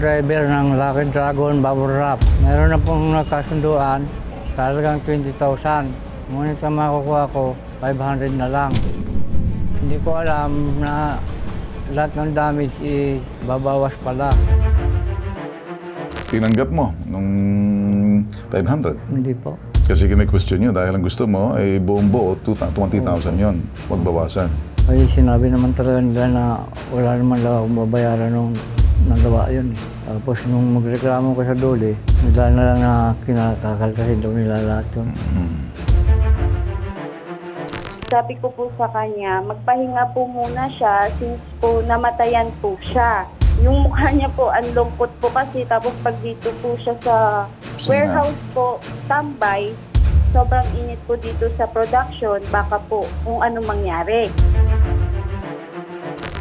pong driver ng Lucky Dragon Bubble Wrap. Meron na pong nagkasunduan, talagang 20,000. Ngunit ang makukuha ko, 500 na lang. Hindi ko alam na lahat ng damage babawas pala. Tinanggap mo nung 500? Hindi po. Kasi kine-question nyo dahil ang gusto mo ay buong buo, 20,000 yon, magbawasan. Kasi sinabi naman talaga nila na wala naman daw akong babayaran nung nagawa yun. Tapos nung magreklamo ko sa dole, nila na lang na kinakakaltasin daw nila lahat yun. Sabi ko po sa kanya, magpahinga po muna siya since po namatayan po siya. Yung mukha niya po, ang lungkot po kasi tapos pag dito po siya sa warehouse po, tambay, sobrang init po dito sa production, baka po kung ano mangyari.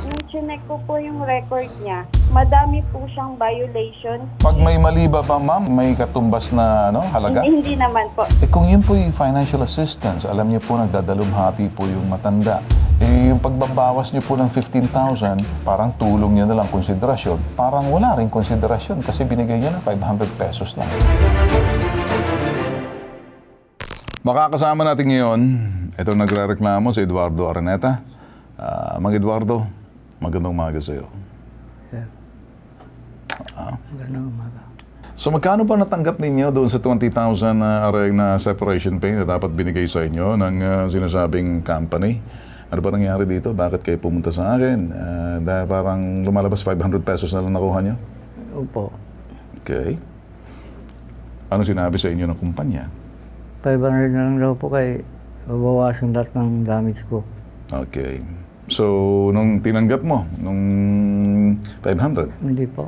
Nung chinek ko po yung record niya, madami po siyang violation. Pag may mali ba pa, ma'am, may katumbas na halaga? Hindi naman po. Kung yun po yung financial assistance, alam niyo po nagdadalumhati po yung matanda. Yung pagbabawas niyo po ng 15,000, parang tulong niya na lang konsiderasyon. Parang wala rin konsiderasyon kasi binigay niya ng 500 pesos lang. Makakasama natin ngayon, itong nagre-reklamo si Eduardo Araneta. Mang Eduardo, magandang umaga sa iyo. Yeah. Magandang umaga. So magkano ba natanggap ninyo doon sa 20,000 na separation pay na dapat binigay sa inyo ng sinasabing company? Ano ba nangyari dito? Bakit kayo pumunta sa akin? Dahil parang lumalabas 500 pesos na lang nakuha nyo? Opo. Okay. Ano sinabi sa inyo ng kumpanya? 500 na lang daw po kay babawasan lahat ng damage ko. Okay. So, nung tinanggap mo, nung 500, Hindi po.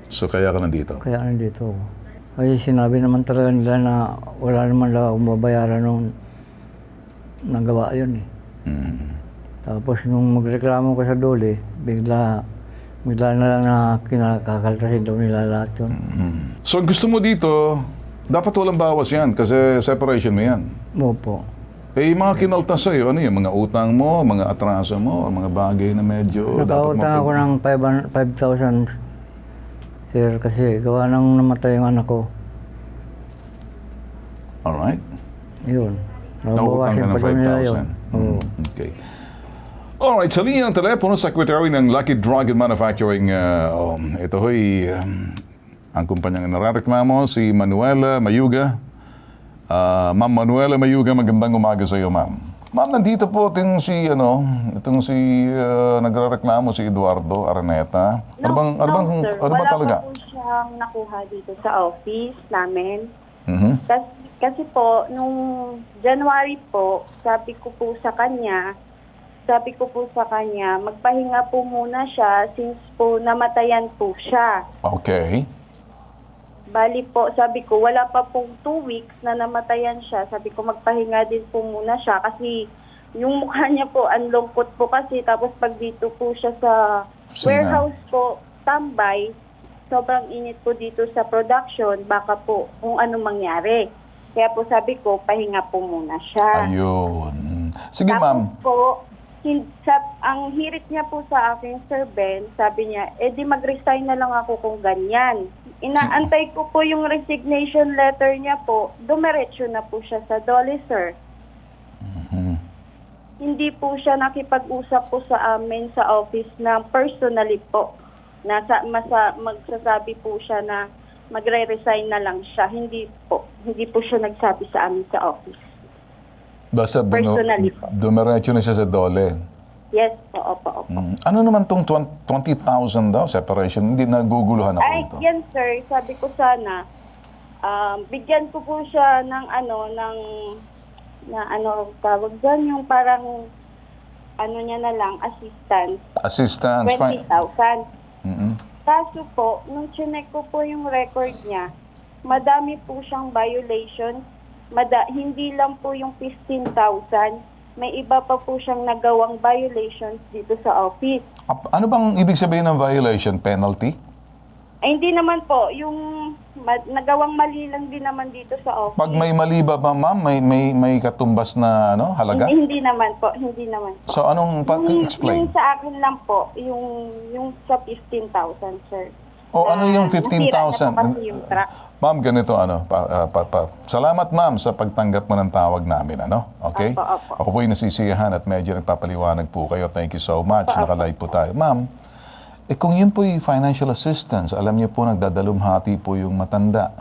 so kaya ka nandito? Kaya nandito ako. Kasi sinabi naman talaga nila na wala naman daw akong babayaran nung nagawa yun eh. Tapos nung magreklamo ko sa dole, bigla na lang na kinakakaltasin daw nila lahat yun. So, ang gusto mo dito, dapat walang bawas yan kasi separation mo yan. Opo. Eh, yung mga kinaltas sa'yo, ano yung mga utang mo, mga atraso mo, mga bagay na medyo Nakautang ako ng 5,000, sir, kasi gawa nang namatay yung anak ko. Alright. Yun. Nautang ka Nabawasin ng pa daw nila yun. 5,000. Oo. Okay. Alright, sa linya ng telepono, Secretary ng Lucky Dragon Manufacturing, ito ho'y ang kumpanyang narareklamo, si Manuela Mayuga. Ma'am Manuela Mayuga, magandang umaga sa iyo, ma'am. Ma'am, nandito po itong si nagrereklamo si Eduardo Araneta. Sir. Ano ba talaga? Wala pa po siyang nakuha dito sa office namin. Mhm. Kasi po, nung January po, sabi ko po sa kanya, magpahinga po muna siya since po namatayan po siya. Okay. Bali po, sabi ko, wala pa pong 2 weeks na namatayan siya. Sabi ko, magpahinga din po muna siya kasi yung mukha niya po, ang lungkot po kasi. Tapos pag dito po siya sa warehouse po, tambay, sobrang init po dito sa production, baka po kung ano mangyari. Kaya po sabi ko, pahinga po muna siya. Ayun. Sige, Tapos ma'am. po, ang hirit niya po sa akin, Sir Ben, sabi niya, di mag-resign na lang ako kung ganyan. Inaantay ko po yung resignation letter niya po, dumiretso na po siya sa dole, sir. Hindi po siya nakipag-usap po sa amin sa office na personally po. Magsasabi po siya na magre-resign na lang siya. Hindi po siya nagsabi sa amin sa office. Basta Personally po. dumiretso na siya sa dole. Yes, opo. Ano naman tong 20,000 daw separation? Hindi naguguluhan ako Ay, dito. yan sir, sabi ko sana, bigyan ko po siya ng tawag dyan, yung parang, niya na lang, assistance. Assistance, fine. 20,000. Mhm. Kaso po, nung chinek ko po yung record niya, madami po siyang violations. Hindi lang po yung 15,000, may iba pa po siyang nagawang violations dito sa office. Ano bang ibig sabihin ng violation? Penalty? Ay, hindi naman po. Yung nagawang mali lang din naman dito sa office. Pag may mali ba, ma'am, may katumbas na halaga? Hindi naman po. Hindi naman po. So anong Yung explain? sa akin lang po, yung sa 15,000, sir. O ano yung nasira na 15,000? po kasi yung truck. Ma'am, ganito salamat ma'am sa pagtanggap mo ng tawag namin, ano? Okay? Opo. Ako po'y nasisiyahan at medyo nagpapaliwanag po kayo. Thank you so much. Nakalive po tayo. Ma'am, kung yun po'y financial assistance, alam niyo po nagdadalumhati po yung matanda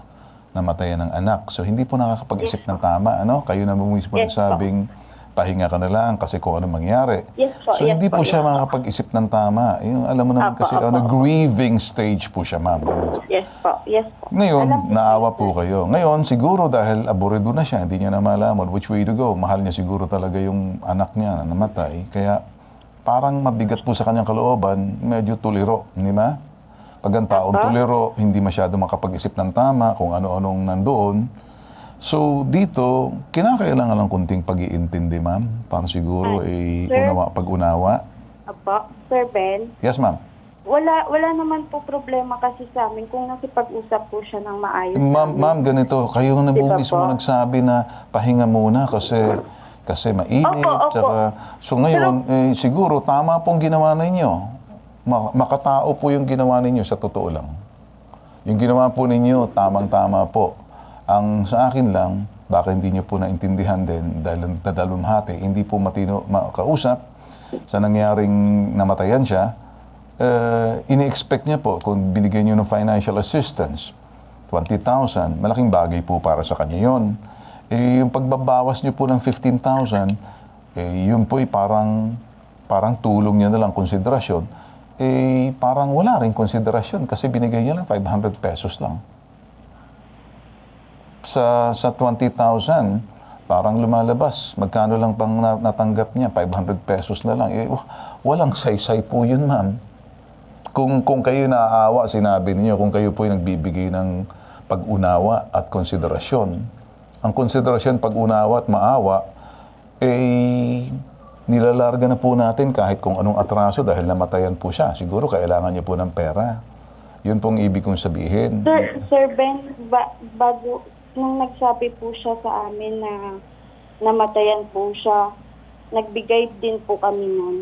na matayan ng anak. So hindi po nakakapag-isip ng tama, ano? Kayo na mismo Yes, nagsabing pahinga ka na lang kasi kung ano mangyari. Yes po, So yes hindi po po, siya yes po. makakapag-isip ng tama. Yung, alam mo naman Opo, kasi, opo. grieving stage po siya, ma'am. Ganun. Yes po. Alam Ngayon, ko naawa po kayo. Ngayon, siguro dahil aburido na siya, hindi niya na malaman which way to go. Mahal niya siguro talaga yung anak niya na namatay. Kaya parang mabigat po sa kanyang kalooban, medyo tuliro, di ba? Pag ang taong tuliro, hindi masyado makapag-isip ng tama kung ano-anong nandoon. So, dito, kinakailangan lang kunting pag-iintindi, ma'am. Para siguro, Sir? pag-unawa. Apo, Sir Ben, Yes, ma'am. wala naman po problema kasi sa amin kung nakipag-usap po siya ng maayos. Ma'am, ganito, kayo na po Diba mismo po? nagsabi na pahinga muna kasi mainit. Opo. Tsaka, so ngayon, siguro tama pong ginawa ninyo. Makatao po yung ginawa ninyo sa totoo lang. Yung ginawa po ninyo, tamang-tama po. Ang sa akin lang, baka hindi nyo po naintindihan din dahil nadalumhati, hindi po matino makausap sa nangyaring namatayan siya. Ini-expect niya po kung binigyan niyo ng financial assistance, 20,000, malaking bagay po para sa kanya yon. Yung pagbabawas niyo po ng 15,000, yun po parang tulong niya na lang, konsiderasyon. Parang wala rin konsiderasyon kasi binigay niya lang 500 pesos lang. Sa 20,000, parang lumalabas. Magkano lang pang natanggap niya? 500 pesos na lang. Walang saysay po yun, ma'am. Kung kayo naaawa, sinabi niyo, kung kayo po nagbibigay ng pag-unawa at konsiderasyon. Ang konsiderasyon, pag-unawa at maawa, nilalarga na po natin kahit kung anong atraso dahil namatayan po siya. Siguro kailangan niya po ng pera. Yun pong ibig kong sabihin. Sir Ben, bago nung nagsabi po siya sa amin na namatayan po siya, nagbigay din po kami nun.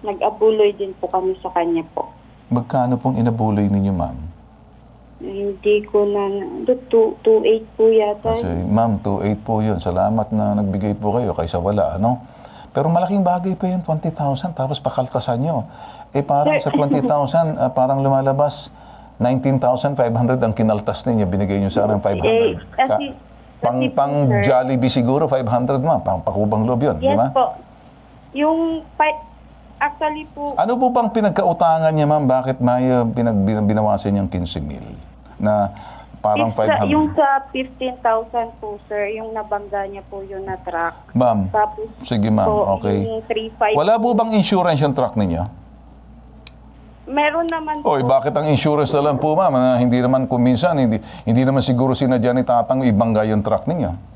Nag-abuloy din po kami sa kanya po. Magkano pong inabuloy ninyo, ma'am? Hindi ko na, 2.8 po yata. Kasi, ma'am, 2.8 po yun. Salamat na nagbigay po kayo kaysa wala, ano? Pero malaking bagay pa yun, 20,000, tapos pakaltasan nyo. Parang sa 20,000, parang lumalabas, 19,500 ang kinaltas ninyo, binigay nyo sa akin 500. Pang Jollibee siguro, 500, ma'am. Pang pakubang loob yun, di Yes ba? po. Actually po, Ano po bang pinagkautangan niya, ma'am? Bakit may binawasan niyang 15,000? Na parang 500? yung sa 15,000 po, sir, yung nabangga niya po yung na truck. Ma'am, Tapos sige ma'am, po, okay. yung 3.5. Wala po bang insurance yung truck ninyo? Meron naman po. Oy, bakit ang insurance na lang po, ma'am? Hindi naman kung minsan, hindi naman siguro sinadya ni tatang ibangga yung truck ninyo.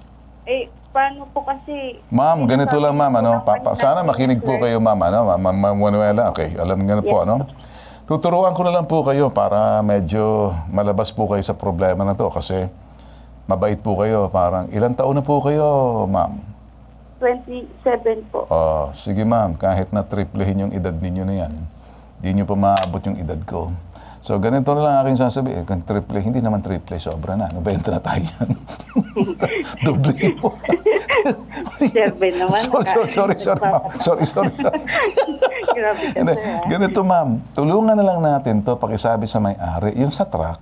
Paano po kasi... Ma'am, ganito lang, ma'am. Ano? Sana makinig po kayo, ma'am. Ano? Ma'am Manuela, okay. Alam nga na po, ano? Tuturuan ko na lang po kayo para medyo malabas po kayo sa problema na to kasi mabait po kayo. Parang ilang taon na po kayo, ma'am? 27 po. Sige, ma'am. Kahit na triplehin yung edad ninyo na yan, hindi nyo pa maabot yung edad ko. So, ganito na lang aking sasabihin. Kung triple, hindi naman triple, sobra na. Nabenta na tayo yan. Doble mo. Serve naman. Sorry, ma'am. Sorry. Grabe ka, Hindi, sir. ganito, ma'am. Tulungan na lang natin to pakisabi sa may-ari. Yung sa truck,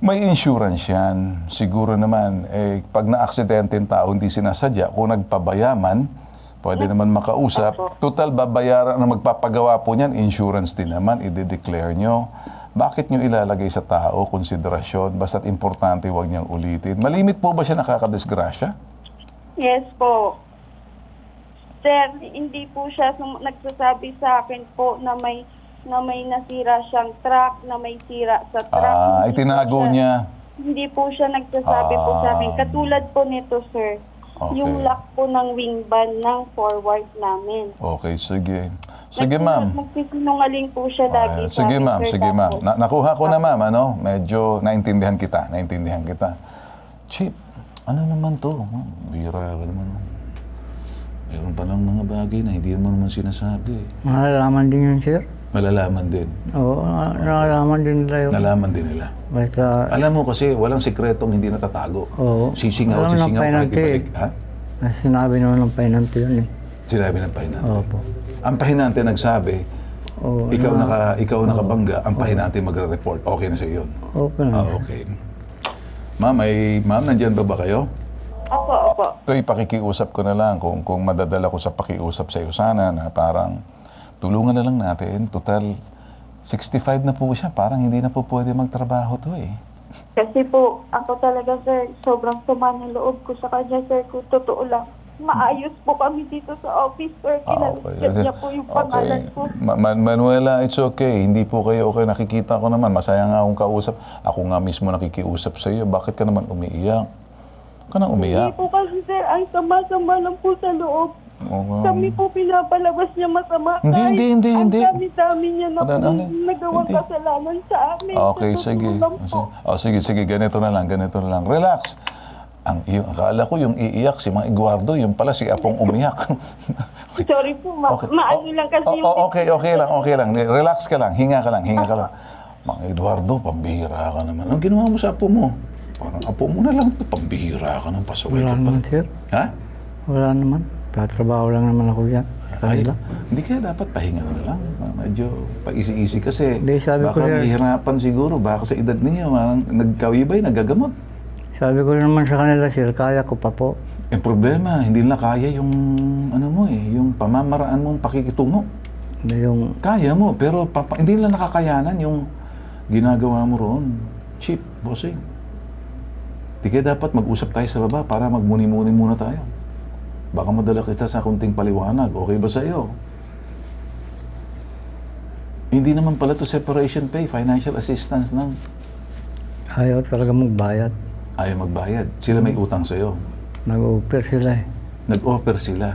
may insurance yan. Siguro naman, pag na-aksidente yung tao, hindi sinasadya. Kung nagpabayaman, pwede naman makausap. Total, babayaran na magpapagawa po niyan, insurance din naman, i-declare nyo. Bakit nyo ilalagay sa tao, konsiderasyon, basta't importante, huwag niyang ulitin. Malimit po ba siya nakakadisgrasya? Yes po. Sir, hindi po siya nagsasabi sa akin po na may nasira siyang truck, na may sira sa truck. Itinago niya. Hindi po siya nagsasabi po sa amin. Katulad po nito, sir. Okay. Yung lock po ng wing van ng forward namin. Okay, sige. Sige, ma'am. Magsisinungaling po siya lagi sa Sige, amin, ma'am. sir, Sige, ma'am. tapos- Nakuha ko na, ma'am. Ano? Medyo naintindihan kita. Chip, ano naman to? Bira ka naman. Meron pa lang mga bagay na hindi mo naman sinasabi. Malalaman din yun, sir. Malalaman din. Oo, nalaman din nila yun. Nalaman din nila. Basta, Alam mo kasi, walang sikretong hindi natatago. oo. Sisingaw, Alam ng sisingaw kahit pahinante ibalik. Ha? Sinabi naman ng pahinante yun eh. Sinabi ng pahinante. Opo. Ang pahinante nagsabi, Oo, ikaw nakabangga, ang pahinante magre-report. Okay na sa iyo yun. okay na. Okay. Ma'am, nandyan ba kayo? Opo. Ito ipakikiusap ko na lang kung madadala ko sa pakiusap sa iyo sana na parang tulungan na lang natin. Total, 65 na po siya. Parang hindi na po pwede magtrabaho to eh. Kasi po, ako talaga, sir, sobrang sama ng loob ko sa kanya, sir, kung totoo lang. Maayos po kami dito sa office, sir. Kinalikat niya po yung pangalan ko. Manuela, it's okay. Hindi po kayo okay. Nakikita ko naman. Masaya nga akong kausap. Ako nga mismo nakikiusap sa iyo. Bakit ka naman umiiyak? Ka nang umiiyak? Hindi po kasi, sir, ang sama-sama lang po sa loob. Kami po pinapalabas niya masama. Hindi. Ang dami-dami niya na po nagawang Hindi. kasalanan sa amin. Okay, Sa sige. totoo lang po. Sige. Ganito na lang. Relax. Akala ko yung iiyak si Mang Eduardo, yung pala si Apong umiyak. Sorry po, maano lang kasi yung... Okay lang. Relax ka lang. Hinga ka lang. Mang Eduardo, pambihira ka naman. Ang ginawa mo sa apo mo? Parang apo mo na lang. Pambihira ka ng pasaway Wala ka naman, pala. sir. Ha? Wala naman. Tatrabaho lang naman ako dyan. Ay, Kanila. hindi kaya dapat pahinga ka na lang. Medyo paisi-isi kasi Hindi, sabi ko baka yan. mahihirapan siguro. Baka sa edad ninyo, nagkawibay, nagagamot. Sabi ko naman sa kanila, sir, kaya ko pa po. Ang problema, hindi nila kaya yung yung pamamaraan mong pakikitungo. Yung, Kaya mo, pero hindi nila nakakayanan yung ginagawa mo roon. Cheap, bossing. Di kaya dapat mag-usap tayo sa baba para magmuni-muni muna tayo. Baka madala kita sa kunting paliwanag. Okay ba sa iyo? Hindi naman pala to separation pay, financial assistance lang. ayaw talaga magbayad. Ayaw magbayad. Sila may utang sa iyo. Nag-offer sila eh. Nag-offer sila.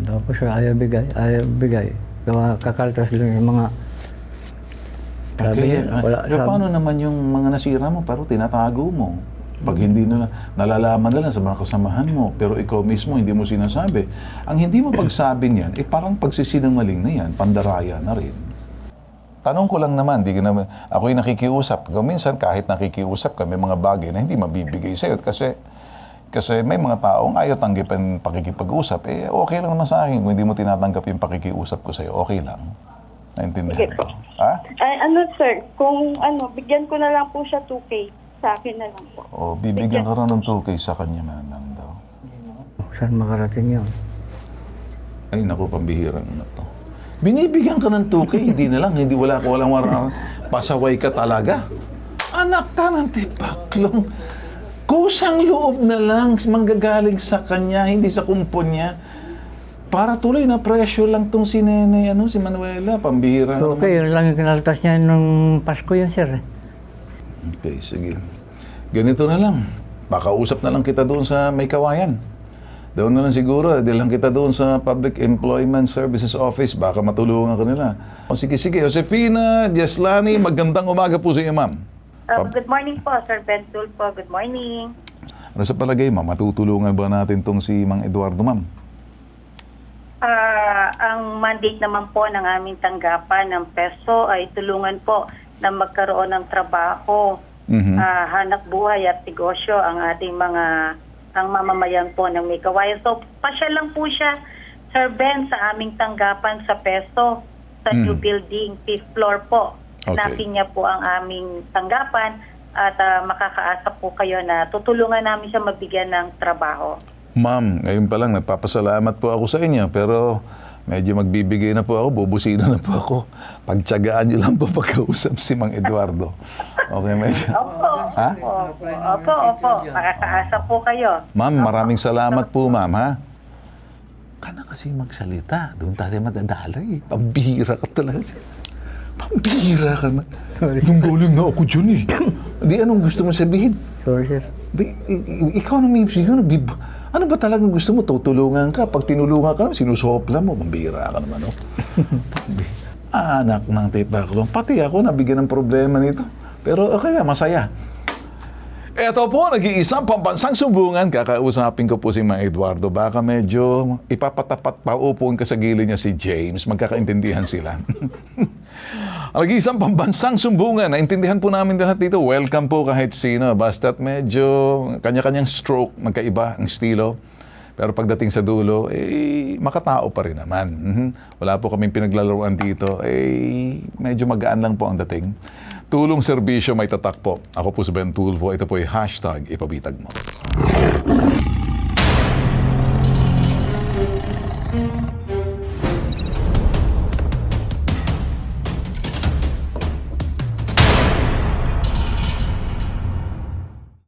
Tapos ayaw bigay. Kakaltas lang yung mga... Sabi niya, wala, Pero paano naman yung mga nasira mo pero tinatago mo? Pag hindi na nalalaman na lang sa mga kasamahan mo, pero ikaw mismo hindi mo sinasabi. Ang hindi mo pagsabi niyan, parang pagsisinungaling na yan, pandaraya na rin. Tanong ko lang naman, ako'y nakikiusap. Minsan kahit nakikiusap kami mga bagay na hindi mabibigay sa'yo kasi may mga taong ayaw tanggapin pakikipag-usap. Okay lang naman sa akin kung hindi mo tinatanggap yung pakikiusap ko sa'yo. Okay lang. Naintindihan Sige mo? po. Ha? Ay, sir, kung bigyan ko na lang po siya 2K. Sa akin na lang po. Bibigyan ka rin ng 2K sa kanya man daw. Saan makarating yun? Ay, naku, pambihira na to. Binibigyan ka ng 2K, hindi na lang, walang pasaway ka talaga. Anak ka ng tipaklong. Kusang loob na lang, manggagaling sa kanya, hindi sa kumpon niya. Para tuloy na pressure lang tong si Nene, si Manuela, pambihira na Okay, yun lang yung kinaltas niya nung Pasko yun, sir. Okay, sige. Ganito na lang. Baka usap na lang kita doon sa May Kawayan. Doon na lang siguro, lang kita doon sa Public Employment Services Office. Baka matulungan ka nila. Sige. Josefina, Jeslani, magandang umaga po sa iyo, ma'am. Good morning po, Sir Ben Tulfo. Good morning. Ano sa palagay, ma'am? Matutulungan ba natin tong si Mang Eduardo, ma'am? Ang mandate naman po ng aming tanggapan ng PESO ay tulungan po na magkaroon ng trabaho, hanap buhay at negosyo ang ating ang mamamayan po ng May Kawayan. So, pasya lang po siya, Sir Ben, sa aming tanggapan sa PESO, sa new building, 5th floor po. Okay. Hanapin niya po ang aming tanggapan at makakaasa po kayo na tutulungan namin siya mabigyan ng trabaho. Ma'am, ngayon pa lang, nagpapasalamat po ako sa inyo, pero medyo magbibigay na po ako, bubusina na po ako. Pagtiyagaan niyo lang po pagkausap si Mang Eduardo. Okay, medyo. Opo. Ha? Opo. Makakaasa po kayo. Ma'am, maraming salamat po, ma'am, ha? Ka na kasi magsalita. Doon tayo madadalay. Pambihira ka talaga. Pambihira ka na. Nung galing na ako dyan eh. Di, anong gusto mo sabihin? Sorry, sir. Di, ikaw na may siguro, ano ba talagang gusto mo? Tutulungan ka. Pag tinulungan ka naman, sinusopla mo. Pambihira ka naman, oh. Anak ng tipaklong. Pati ako nabigyan ng problema nito. Pero okay na, masaya. Ito po, nag-iisang pambansang sumbungan. Kakausapin ko po si Mang Eduardo. Baka medyo ipapatapat pa upuan ka sa gilid niya si James. Magkakaintindihan sila. Isang pambansang sumbungan. Naintindihan po namin lahat dito. Welcome po kahit sino. Basta't medyo kanya-kanyang stroke, magkaiba ang estilo. Pero pagdating sa dulo, makatao pa rin naman. Wala po kaming pinaglalaroan dito. Medyo magaan lang po ang dating. Tulong serbisyo may tatak po. Ako po si Ben Tulfo. Ito po ay #Ipabitag Mo.